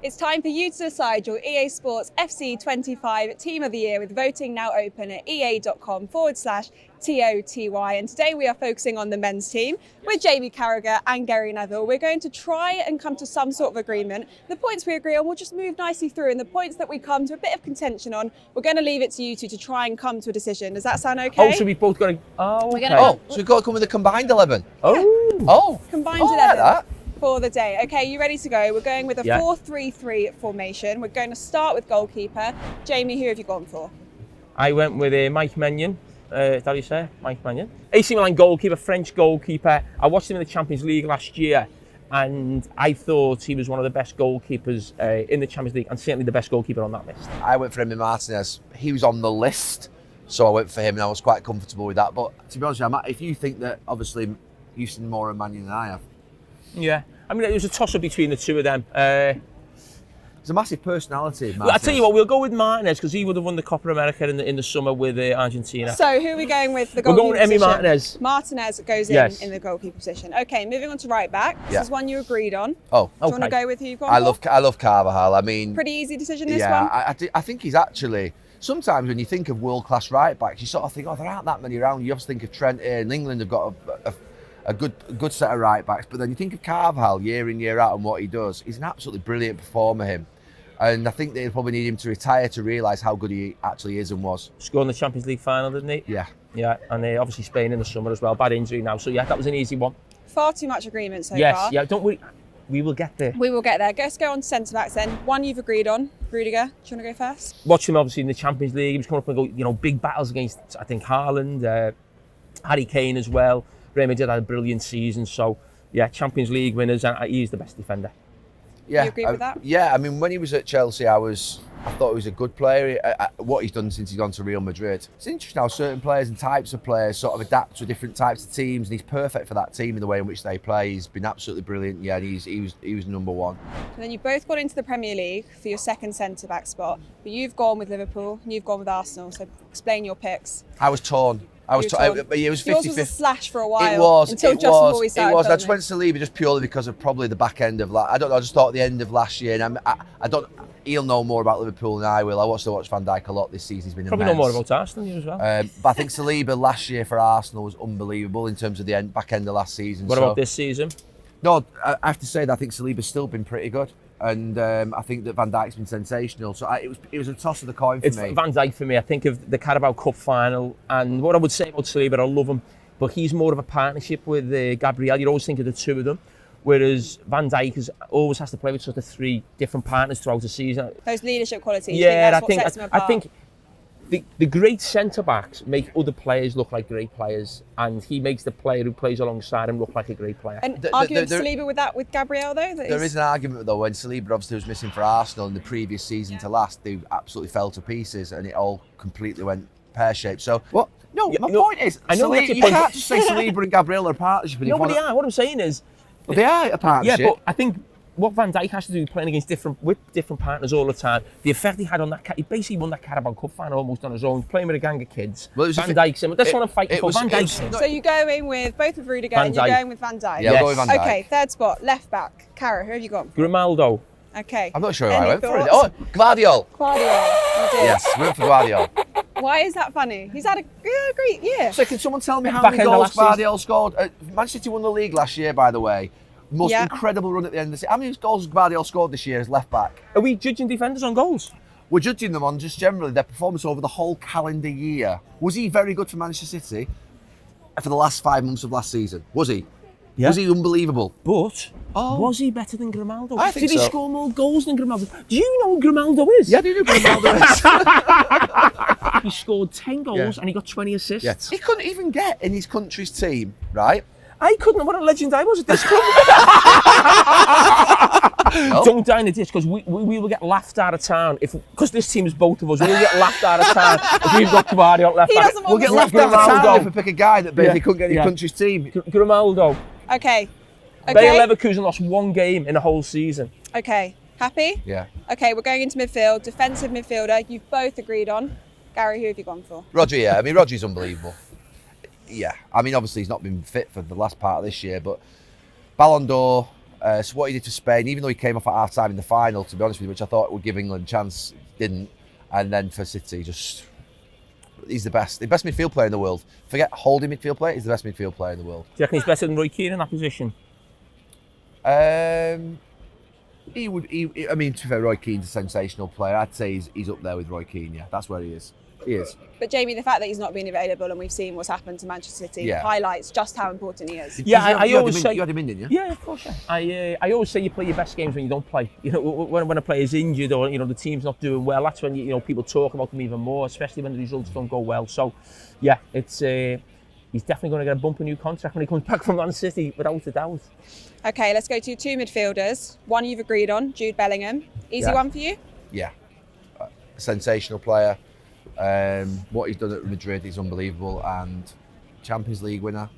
It's time for you to decide your EA Sports FC 25 Team of the Year, with voting now open at ea.com/TOTY. And today we are focusing on the men's team with Neville Carragher and Gary Neville. We're going to try and come to some sort of agreement. The points we agree on, we'll just move nicely through, and the points that we come to a bit of contention on, we're going to leave it to you two to try and come to a decision. Does that sound okay? Oh, so we've both got to... Oh, okay. So we've got to come with a combined 11. Combined I 11. like that. For the day. Okay, you ready to go? We're going with a 4-3-3 formation. We're going to start with goalkeeper. Jamie, who have you gone for? I went with Mike Maignan. Is that how you say? Mike Maignan. AC Milan goalkeeper, French goalkeeper. I watched him in the Champions League last year, and I thought he was one of the best goalkeepers in the Champions League, and certainly the best goalkeeper on that list. I went for Emi Martinez. He was on the list, so I went for him, and I was quite comfortable with that. But to be honest with you, if you think that obviously you've seen more of Maignan than I have. Yeah, I mean, it was a toss-up between the two of them. There's a massive personality. Well, I tell you what, we'll go with Martinez because he would have won the Copa America in the summer with Argentina. So who are we going with? The goalkeeper We're going with Emi Martinez. Martinez goes in the goalkeeper position. Okay, moving on to right back. This is one you agreed on. Oh, do you want to go with who you've gone for? I love Carvajal. I mean, pretty easy decision this one. Yeah, I think he's actually. Sometimes when you think of world-class right backs, you sort of think, oh, there aren't that many around. You obviously think of Trent here, and England have got a good set of right backs, but then you think of Carvajal year in, year out and what he does. He's an absolutely brilliant performer, him. And I think they probably need him to retire to realise how good he actually is and was. Scored in the Champions League final, didn't he? Yeah. Yeah, and obviously Spain in the summer as well. Bad injury now, so yeah, that was an easy one. Far too much agreement so far. Yes, yeah, don't worry. We will get there. We will get there. Let's go on to centre-backs then. One you've agreed on. Rudiger, do you want to go first? Watch him obviously in the Champions League. He was coming up and big battles against, I think, Haaland, Harry Kane as well. Real Madrid had a brilliant season, so yeah, Champions League winners, and he's the best defender. Yeah, you agree with that? Yeah, I mean, when he was at Chelsea, I thought he was a good player. What he's done since he's gone to Real Madrid, it's interesting how certain players and types of players sort of adapt to different types of teams, and he's perfect for that team in the way in which they play. He's been absolutely brilliant. Yeah, he was number one. And then you both got into the Premier League for your second centre back spot, but you've gone with Liverpool and you've gone with Arsenal. So explain your picks. I was torn. It was 50-50. Yours was a slash for a while. It was. Until just before we started. It was. I just went to Saliba just purely because of probably the back end of I don't know. I just thought the end of last year, and I don't. He'll know more about Liverpool than I will. I watched Van Dijk a lot this season. He's been probably immense. know more about Arsenal than you as well. But I think Saliba last year for Arsenal was unbelievable in terms of the back end of last season. What about this season? No, I have to say that I think Saliba's still been pretty good. And I think that Van Dijk's been sensational. So it was a toss of the coin for me. Van Dijk for me. I think of the Carabao Cup final, and what I would say about Saliba, I love him, but he's more of a partnership with Gabriel. You always think of the two of them, whereas Van Dijk always has to play with sort of three different partners throughout the season. Those leadership qualities. Yeah, I think the great centre-backs make other players look like great players, and he makes the player who plays alongside him look like a great player. And arguing Saliba with that with Gabriel, though? There is an argument, though, when Saliba obviously was missing for Arsenal in the previous season to last, they absolutely fell to pieces, and it all completely went pear-shaped. So, what? No, my point is, you can't just say Saliba and Gabriel are a partnership. No, but they are. What I'm saying is... Well, they are a partnership. Yeah, but I think what Van Dijk has to do playing against different partners all the time, the effect he had on that, he basically won that Carabao Cup final almost on his own, playing with a gang of kids. Well, Van Dijk, that's what I'm fighting for. Van Dijk. So you're going with both with Rudiger and you're going with Van Dijk? Yeah, I'll go with Van Dijk. Okay, third spot, left back. Carragher, who have you gone for? Grimaldo. Okay. I'm not sure who I went for. Oh, Guardiola. Yes, we went for Guardiola. Why is that funny? He's had a great year. So can someone tell me how many goals Guardiola scored? Man City won the league last year, by the way. Most incredible run at the end of the season. How many goals has Guardiola scored this year as left back? Are we judging defenders on goals? We're judging them on just generally their performance over the whole calendar year. Was he very good for Manchester City for the last 5 months of last season? Was he? Yeah. Was he unbelievable? But was he better than Grimaldo? I think Did he score more goals than Grimaldo? Do you know who Grimaldo is? Yeah, I do know who Grimaldo is. He scored 10 goals and he got 20 assists. Yeah. He couldn't even get in his country's team, right? I couldn't. What a legend I was at this club. Don't die in the ditch, because we will get laughed out of town because this team is both of us. We'll get laughed out of town if we've got Guardiola left back. We'll get laughed out of town if we pick a guy that basically couldn't get in his country's team. Grimaldo. Okay. Bayer Leverkusen lost one game in the whole season. Okay. Happy? Yeah. Okay, we're going into midfield. Defensive midfielder. You've both agreed on. Gary, who have you gone for? Rodri, yeah. I mean, Rodri's unbelievable. Yeah. I mean, obviously he's not been fit for the last part of this year, but Ballon d'Or, So what he did for Spain, even though he came off at half time in the final, to be honest with you, which I thought would give England a chance, didn't. And then for City, he's the best midfield player in the world. Forget holding midfield player, he's the best midfield player in the world. Do you reckon he's better than Roy Keane in that position? He would. I mean, to be fair, Roy Keane's a sensational player. I'd say he's up there with Roy Keane. Yeah, that's where he is. He is. But Jamie, the fact that he's not been available and we've seen what's happened to Manchester City highlights just how important he is. Yeah, I always say you had him in, didn't you? Yeah, of course. Yeah. I always say you play your best games when you don't play. You know, when a player's injured or the team's not doing well, that's when people talk about them even more, especially when the results don't go well. So, yeah, it's he's definitely going to get a bumper new contract when he comes back from Man City, without a doubt. Okay, let's go to 2 midfielders. One you've agreed on, Jude Bellingham. Easy one for you? Yeah, sensational player. What he's done at Madrid is unbelievable, and Champions League winner.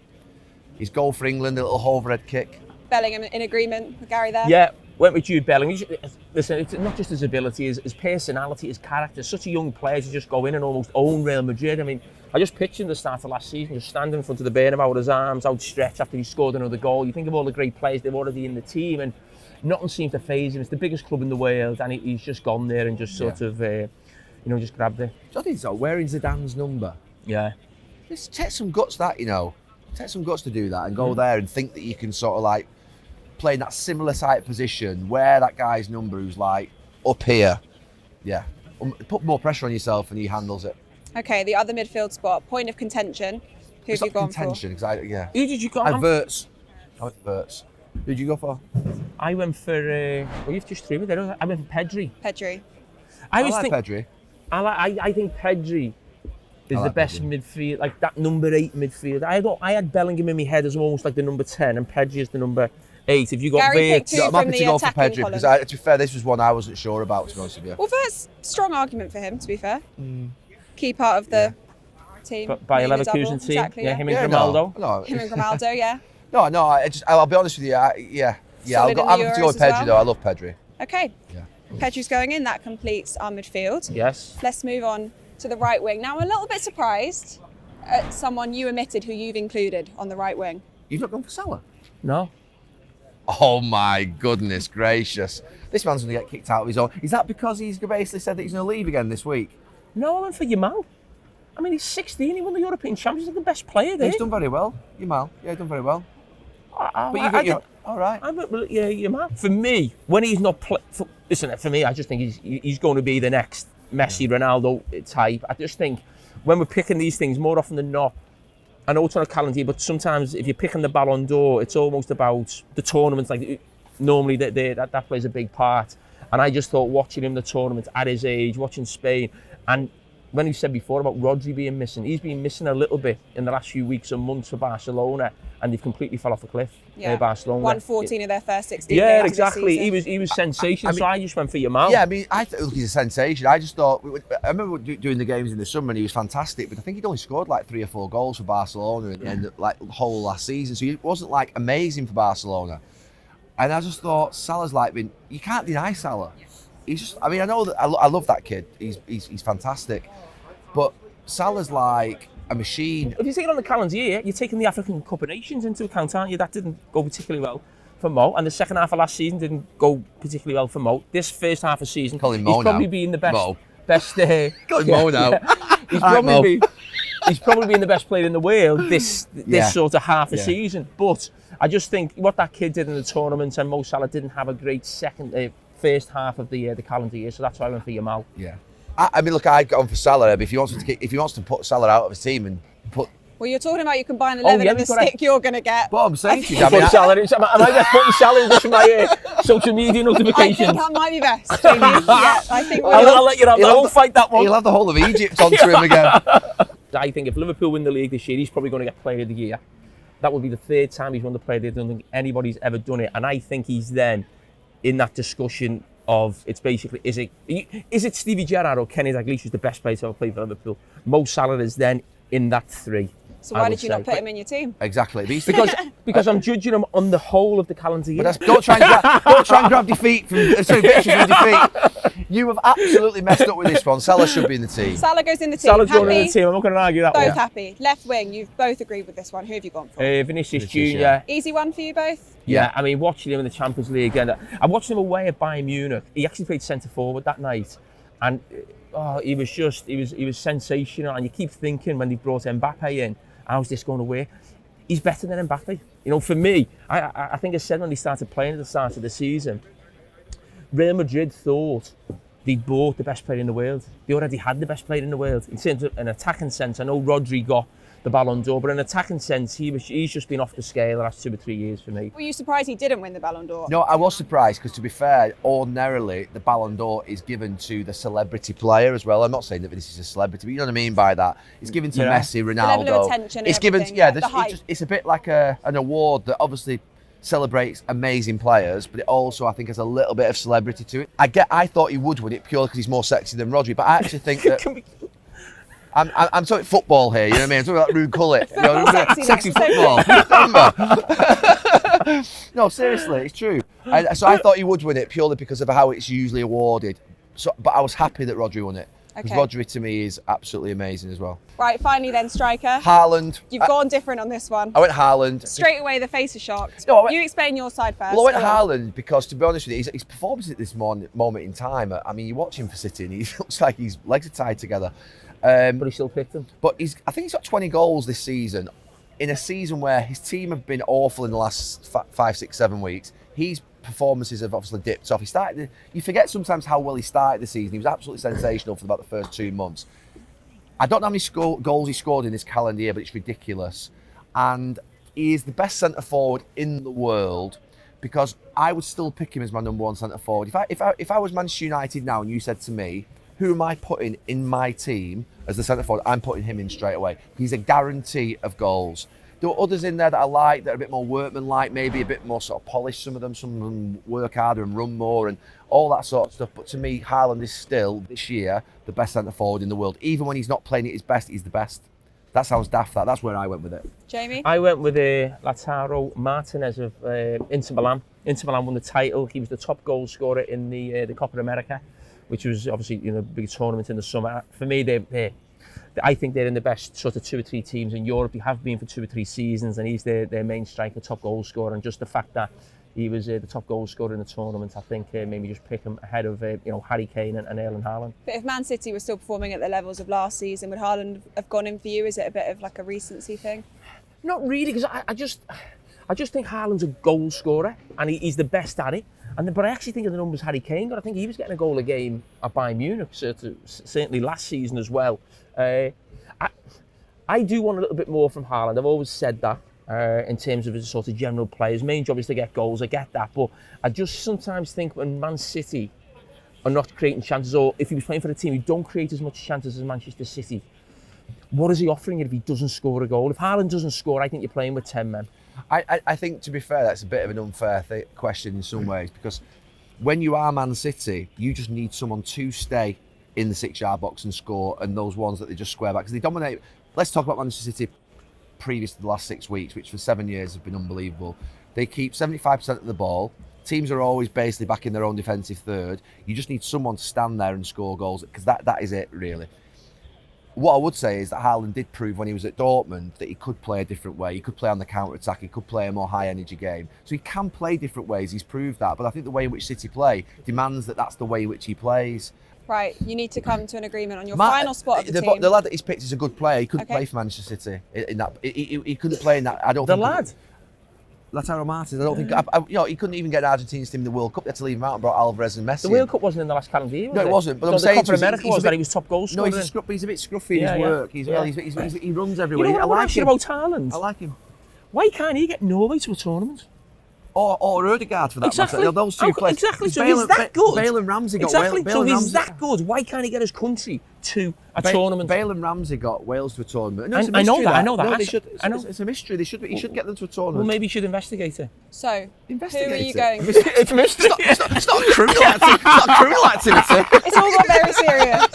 His goal for England, a little overhead kick. Bellingham in agreement with Gary there? Yeah, went with Jude Bellingham. Listen, it's not just his ability, his personality, his character. Such a young player to just go in and almost own Real Madrid. I mean, I just pictured the start of last season, just standing in front of the Bernabeu with his arms outstretched after he scored another goal. You think of all the great players they're already in the team, and nothing seems to faze him. It's the biggest club in the world, and he's just gone there and just sort of, just grabbed it. I think so. Wearing Zidane's number. Yeah. It takes some guts, that, It takes some guts to do that and go there and think that you can sort of like play in that similar type position, wear that guy's number who's like up here. Yeah. Put more pressure on yourself and he handles it. Okay, the other midfield spot, point of contention. Who have you gone contention, for? Who did you go for? Verts. I went for Verts. Who did you go for? I went for, you've just threw me there. I went for Pedri. Pedri. I like Pedri. I think Pedri is the best midfield, like that number 8 midfield. I had Bellingham in my head as almost like the number 10, and Pedri is the number 8. If you got Verts, I'm happy to go for Pedri because, to be fair, this was one I wasn't sure about, to be honest with you. Well, Verts, strong argument for him, to be fair. Key part of the team. By a Leverkusen team, exactly, him and Grimaldo. No, him and Grimaldo, yeah. No, I'll be honest with you. I'm happy to go with Pedri though. I love Pedri. Okay. Yeah. Pedri's going in. That completes our midfield. Yes. Let's move on to the right wing. Now, I'm a little bit surprised at someone you omitted who you've included on the right wing. You've not gone for Salah? No. Oh my goodness gracious! This man's going to get kicked out of his own. Is that because he's basically said that he's going to leave again this week? No, I went for Yamal. I mean, he's 16. He won the European Champions. He's the best player there. He's done very well, Yamal. Yeah, he's done very well. All right. Yamal. For me, when he's not listen, for me, I just think he's going to be the next Messi, Ronaldo type. I just think when we're picking these things, more often than not, I know it's on a calendar, but sometimes if you're picking the Ballon d'Or, it's almost about the tournaments. Like normally, that plays a big part. And I just thought watching him the tournament at his age, watching Spain, and when he said before about Rodri being missing, he's been missing a little bit in the last few weeks and months for Barcelona, and they've completely fell off a cliff. Barcelona won 14 of their first 16. Yeah, exactly. He was sensational. So I just went for Yamal. Yeah, I mean, I thought he's a sensation. I just thought I remember doing the games in the summer, and he was fantastic. But I think he'd only scored like 3 or 4 goals for Barcelona in the end, like whole last season. So he wasn't like amazing for Barcelona. And I just thought Salah's like been. You can't deny Salah. He's just. I mean, I know that I love that kid. He's fantastic. But Salah's like a machine. If you take it on the calendar year, you're taking the African Cup of Nations into account, aren't you? That didn't go particularly well for Mo, and the second half of last season didn't go particularly well for Mo. This first half of season, he's probably been the best. Mo. Call him Mo now. Yeah. He's probably been the best player in the world this sort of half a season. But I just think what that kid did in the tournament, and Mo Salah didn't have a great first half of the calendar year, so that's why I went for Yamal. Yeah. I mean, look, I'd go on for Salah, but if he wants to put Salah out of his team and put. Well, you're talking about you combine 11 and the stick you're going to get. But I'm saying to you, am I just putting Salah in just my social media notifications? I think that might be best, Jamie. I think I'll let you have that. I'll fight that one. He'll have the whole of Egypt onto him again. I think if Liverpool win the league this year, he's probably going to get Player of the Year. That will be the 3rd time he's won the Player of the Year. I don't think anybody's ever done it, and I think he's then in that discussion of it's basically is it Stevie Gerrard or Kenny Dalglish who's the best player to ever play for Liverpool? Mo Salah is then in that 3. So why did you not put him in your team? Exactly. Because I'm judging him on the whole of the calendar year. But don't try and grab victory from defeat. You have absolutely messed up with this one. Salah should be in the team. Salah goes in the team. Salah's going in the team. I'm not going to argue that both one. Happy. Left wing, you've both agreed with this one. Who have you gone for? Vinicius Jr. yeah. Easy one for you both? Yeah, I mean, watching him in the Champions League, and I watched him away at Bayern Munich. He actually played centre forward that night, and he was sensational. And you keep thinking when they brought Mbappe in, how's this going to work? He's better than Mbappe. You know, for me, I think I said when he started playing at the start of the season, Real Madrid thought they'd bought the best player in the world. They already had the best player in the world. In terms of an attacking sense, I know Rodri got the Ballon d'Or, but in an attacking sense, he's just been off the scale the last 2 or 3 years for me. Were you surprised he didn't win the Ballon d'Or? No, I was surprised because, to be fair, ordinarily the Ballon d'Or is given to the celebrity player as well. I'm not saying that this is a celebrity, but you know what I mean by that. It's given to Messi, Ronaldo. The level of attention. It's given, it's a bit like an award that obviously celebrates amazing players, but it also, I think, has a little bit of celebrity to it. I thought he would win it purely because he's more sexy than Rodri, but I actually think that. I'm talking football here, you know what I mean? I'm talking about Ruud Gullit. You know, sexy football. No, seriously, it's true. So I thought he would win it purely because of how it's usually awarded. But I was happy that Rodri won it. Because Rodri, to me, is absolutely amazing as well. Right, finally then, striker. Haaland. You've gone different on this one. I went Haaland. Straight away, the face is shocked. No, you explain your side first. Well, I went Haaland because, to be honest with you, his performance at this moment in time, I mean, you watch him for City and he looks like his legs are tied together. But he still picked him. But I think he's got 20 goals this season. In a season where his team have been awful in the last 5, 6, 7 weeks, his performances have obviously dipped off. You forget sometimes how well he started the season. He was absolutely sensational for about the first 2 months. I don't know how many goals he scored in this calendar year, but it's ridiculous. And he is the best centre forward in the world, because I would still pick him as my number one centre forward. If I was Manchester United now and you said to me, who am I putting in my team as the centre forward? I'm putting him in straight away. He's a guarantee of goals. There are others in there that I like, that are a bit more workmanlike, maybe a bit more sort of polished. Some of them work harder and run more and all that sort of stuff. But to me, Haaland is still, this year, the best centre forward in the world. Even when he's not playing at his best, he's the best. That sounds daft, that's where I went with it. Jamie? I went with Lautaro Martinez of Inter Milan. Inter Milan won the title. He was the top goal scorer in the Copa America, which was obviously a big tournament in the summer. For me, I think they're in the best sort of 2 or 3 teams in Europe. They have been for 2 or 3 seasons, and he's their main striker, top goal scorer. And just the fact that he was the top goal scorer in the tournament, I think made me just pick him ahead of Harry Kane and Erling Haaland. But if Man City were still performing at the levels of last season, would Haaland have gone in for you? Is it a bit of like a recency thing? Not really, because I just think Haaland's a goal scorer, and he's the best at it. But I actually think of the numbers Harry Kane got. I think he was getting a goal a game at Bayern Munich, certainly last season as well. I do want a little bit more from Haaland. I've always said that in terms of his sort of general play. His main job is to get goals, I get that. But I just sometimes think when Man City are not creating chances, or if he was playing for a team who don't create as much chances as Manchester City, what is he offering if he doesn't score a goal? If Haaland doesn't score, I think you're playing with 10 men. I think, to be fair, that's a bit of an unfair question in some ways, because when you are Man City, you just need someone to stay in the 6-yard box and score, and those ones that they just square back, because they dominate. Let's talk about Manchester City previous to the last 6 weeks, which for 7 years have been unbelievable. They keep 75% of the ball. Teams are always basically back in their own defensive third. You just need someone to stand there and score goals, because that is it, really. What I would say is that Haaland did prove when he was at Dortmund that he could play a different way. He could play on the counter-attack. He could play a more high-energy game. So he can play different ways. He's proved that. But I think the way in which City play demands that that's the way in which he plays. Right, you need to come to an agreement on your final spot of the team. The lad that he's picked is a good player. He couldn't play for Manchester City in that. He couldn't play in that. I don't. The think lad. Lautaro Martinez. I don't think. He couldn't even get an Argentinian team in the World Cup. They had to leave him out and brought Alvarez and Messi. The World Cup wasn't in the last calendar year, was it? No, it wasn't. But I'm the saying Copa America was that he was top goal scorer. No, he's a bit scruffy in his work. He runs everywhere. You know what I like about Haaland? I like him. Why can't he get Norway to a tournament? Or Ødegaard for that matter. Those two players. Exactly. So he's that good. Bale and Ramsey got Exactly. So he's that good. Why can't he get his country to a tournament? Bale and Ramsey got Wales to a tournament. No, I know that. I know that. No, it's a mystery. He should get them to a tournament. Well, maybe you should investigate it. So, who are you going? It's a mystery. It's not a criminal activity. It's not a criminal activity. It's all got very serious.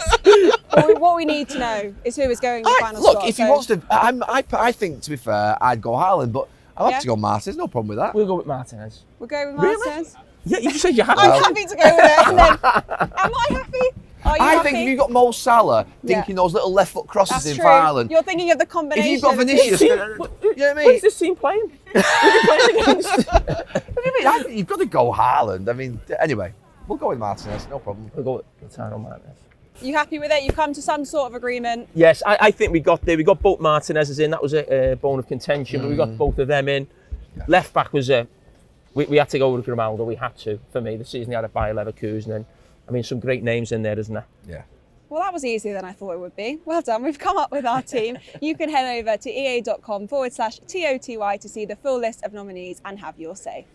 What we need to know is who is going in the final Look, spot. if he wants to, I think, to be fair, I'd go Haaland, but I'll have to go Martinez, no problem with that. We'll go with Martinez. We'll go with Really? Martinez. Yeah, you just said you're happy. I'm happy to go with it. And then, am I happy? Are you I happy? think if you've got Mo Salah thinking those little left foot crosses That's in true. for Ireland, You're thinking of the combination. if you've got of the Vinicius, team. you know what I mean? When's this team playing? Who are you playing against? What do you mean? I think you've got to go Haaland. I mean, anyway, we'll go with Martinez, no problem. We'll go with Tyrone Martinez. You happy with it? You've come to some sort of agreement. Yes, I think we got there. We got both Martinez's in. That was a bone of contention, but we got both of them in. Yeah. Left back was we had to go with Grimaldo. We had to. For me, the season he had at Bayer Leverkusen, and I mean some great names in there, isn't there? Yeah. Well, that was easier than I thought it would be. Well done. We've come up with our team. You can head over to ea.com/TOTY to see the full list of nominees and have your say.